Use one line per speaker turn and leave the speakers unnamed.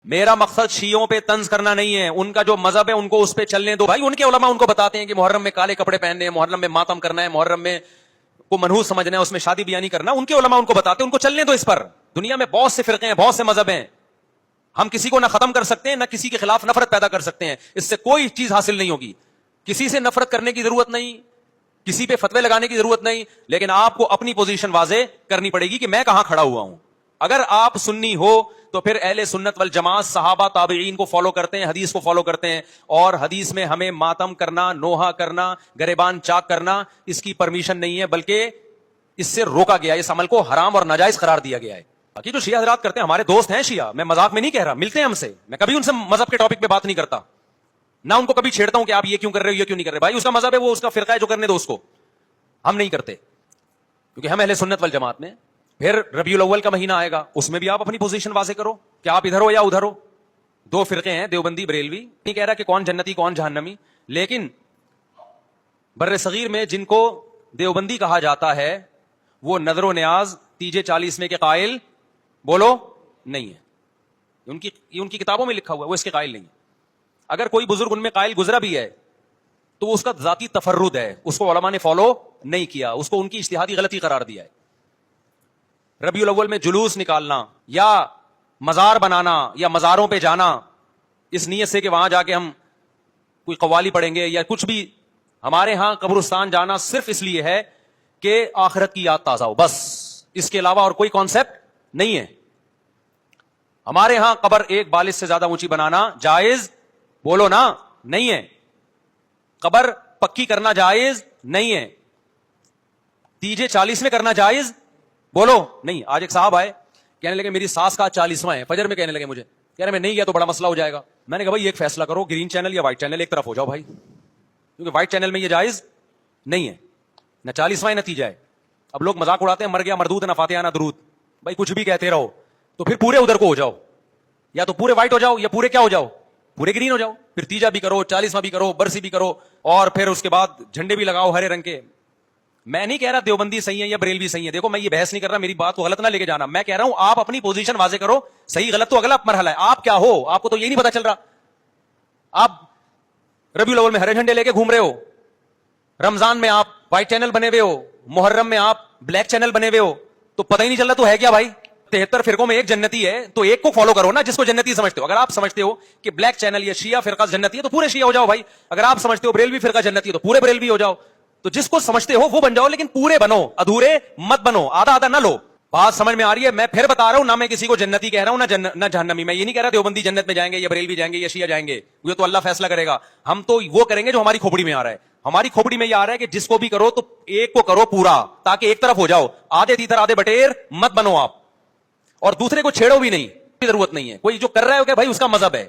میرا مقصد شیعوں پہ طنز کرنا نہیں ہے، ان کا جو مذہب ہے ان کو اس پہ چلنے دو بھائی. ان کے علماء ان کو بتاتے ہیں کہ محرم میں کالے کپڑے پہننے ہیں، محرم میں ماتم کرنا ہے، محرم میں کو منحوس سمجھنا ہے، اس میں شادی بیاہ نہیں کرنا. ان کے علماء ان کو بتاتے ہیں، ان کو چلنے دو اس پر. دنیا میں بہت سے فرقے ہیں، بہت سے مذہب ہیں، ہم کسی کو نہ ختم کر سکتے ہیں نہ کسی کے خلاف نفرت پیدا کر سکتے ہیں. اس سے کوئی چیز حاصل نہیں ہوگی. کسی سے نفرت کرنے کی ضرورت نہیں، کسی پہ فتوے لگانے کی ضرورت نہیں، لیکن آپ کو اپنی پوزیشن واضح کرنی پڑے گی کہ میں کہاں کھڑا ہوا ہوں. اگر آپ سنی ہو تو پھر اہل سنت والجماعت صحابہ تابعین کو فالو کرتے ہیں، حدیث کو فالو کرتے ہیں، اور حدیث میں ہمیں ماتم کرنا، نوحہ کرنا، گریبان چاک کرنا اس کی پرمیشن نہیں ہے، بلکہ اس سے روکا گیا ہے، اس عمل کو حرام اور ناجائز قرار دیا گیا ہے. باقی جو شیعہ حضرات کرتے ہیں، ہمارے دوست ہیں شیعہ، میں مذاق میں نہیں کہہ رہا، ملتے ہیں ہم سے، میں کبھی ان سے مذہب کے ٹاپک پہ بات نہیں کرتا، نہ ان کو کبھی چھیڑتا ہوں کہ آپ یہ کیوں کر رہے ہو، یہ کیوں نہیں کر رہے. بھائی اس کا مذہب ہے، وہ اس کا فرقہ ہے، جو کرنے دو اس کو. ہم نہیں کرتے کیونکہ ہم اہل سنت والجماعت میں. پھر ربیع الاول کا مہینہ آئے گا، اس میں بھی آپ اپنی پوزیشن واضح کرو کہ آپ ادھر ہو یا ادھر ہو. دو فرقے ہیں، دیوبندی بریلوی. نہیں کہہ رہا کہ کون جنتی کون جہنمی، لیکن بر صغیر میں جن کو دیوبندی کہا جاتا ہے وہ نظر و نیاز تیجے 40 میں کے قائل بولو نہیں ہے. ان کی کتابوں میں لکھا ہوا ہے، وہ اس کے قائل نہیں ہے. اگر کوئی بزرگ ان میں قائل گزرا بھی ہے تو اس کا ذاتی تفرد ہے، اس کو علماء نے فالو نہیں کیا، اس کو ان کی اجتہادی غلطی قرار دیا ہے. ربیع الاول میں جلوس نکالنا یا مزار بنانا یا مزاروں پہ جانا اس نیت سے کہ وہاں جا کے ہم کوئی قوالی پڑھیں گے یا کچھ بھی، ہمارے ہاں قبرستان جانا صرف اس لیے ہے کہ آخرت کی یاد تازہ ہو، بس. اس کے علاوہ اور کوئی کانسیپٹ نہیں ہے. ہمارے ہاں قبر ایک بالش سے زیادہ اونچی بنانا جائز بولو نا نہیں ہے. قبر پکی کرنا جائز نہیں ہے. تیجے 40 میں کرنا جائز بولو نہیں. آج ایک صاحب آئے، کہنے لگے میری ساس کا 40واں ہے، فجر میں کہنے لگے مجھے، کہہ رہے میں نہیں گیا تو بڑا مسئلہ ہو جائے گا. میں نے کہا بھائی ایک فیصلہ کرو، گرین چینل یا وائٹ چینل، ایک طرف ہو جاؤ بھائی، کیونکہ وائٹ چینل میں یہ جائز نہیں ہے، نہ 40واں نتیجہ ہے. اب لوگ مذاق اڑاتے ہیں، مر گیا مردود نہ فاتحہ نہ درود. بھائی کچھ بھی کہتے رہو تو پھر پورے ادھر کو ہو جاؤ، یا تو پورے وائٹ ہو جاؤ یا پورے کیا ہو جاؤ، پورے گرین ہو جاؤ. پھر تیجا بھی کرو، 40واں بھی کرو، برسی بھی کرو، اور پھر اس کے بعد جھنڈے بھی لگاؤ ہرے رنگ کے. میں نہیں کہہ رہا دیوبندی صحیح ہے یا بریلوی صحیح ہے، دیکھو میں یہ بحث نہیں کر رہا، میری بات کو غلط نہ لے کے جانا. میں کہہ رہا ہوں آپ اپنی پوزیشن واضح کرو، صحیح غلط تو اگلا مرحلہ ہے. آپ کیا ہو، آپ کو تو یہ نہیں پتا چل رہا. آپ ربیع الاول میں ہرے جھنڈے لے کے گھوم رہے ہو، رمضان میں آپ وائٹ چینل بنے ہوئے ہو، محرم میں آپ بلیک چینل بنے ہوئے ہو، تو پتہ ہی نہیں چل رہا تو ہے کیا بھائی. 73 فرقوں میں ایک جنتی ہے تو ایک کو فالو کرو نا، جس کو جنتی سمجھتے ہو. اگر آپ سمجھتے ہو کہ بلیک چینل یا شیعہ فرقہ جنتی ہے تو پورے شیعہ ہو جاؤ بھائی. اگر آپ سمجھتے ہو بریلوی فرقہ جنتی ہے تو پورے بریلوی ہو جاؤ. تو جس کو سمجھتے ہو وہ بن جاؤ، لیکن پورے بنو، ادھورے مت بنو، آدھا آدھا نہ لو. بات سمجھ میں آ رہی ہے؟ میں پھر بتا رہا ہوں، نہ میں کسی کو جنتی کہہ رہا ہوں نہ جہنمی. میں یہ نہیں کہہ رہا دیوبندی جنت میں جائیں گے یا بریلوی جائیں گے یا شیعہ جائیں گے، یہ تو اللہ فیصلہ کرے گا. ہم تو وہ کریں گے جو ہماری کھوپڑی میں آ رہا ہے. ہماری کھوپڑی میں یہ آ رہا ہے کہ جس کو بھی کرو تو ایک کو کرو پورا، تاکہ ایک طرف ہو جاؤ. آدھے تیتر آدھے بٹیر مت بنو آپ، اور دوسرے کو چھیڑو بھی نہیں، ضرورت نہیں ہے. کوئی جو کر رہا ہے کہ بھائی اس کا مذہب ہے.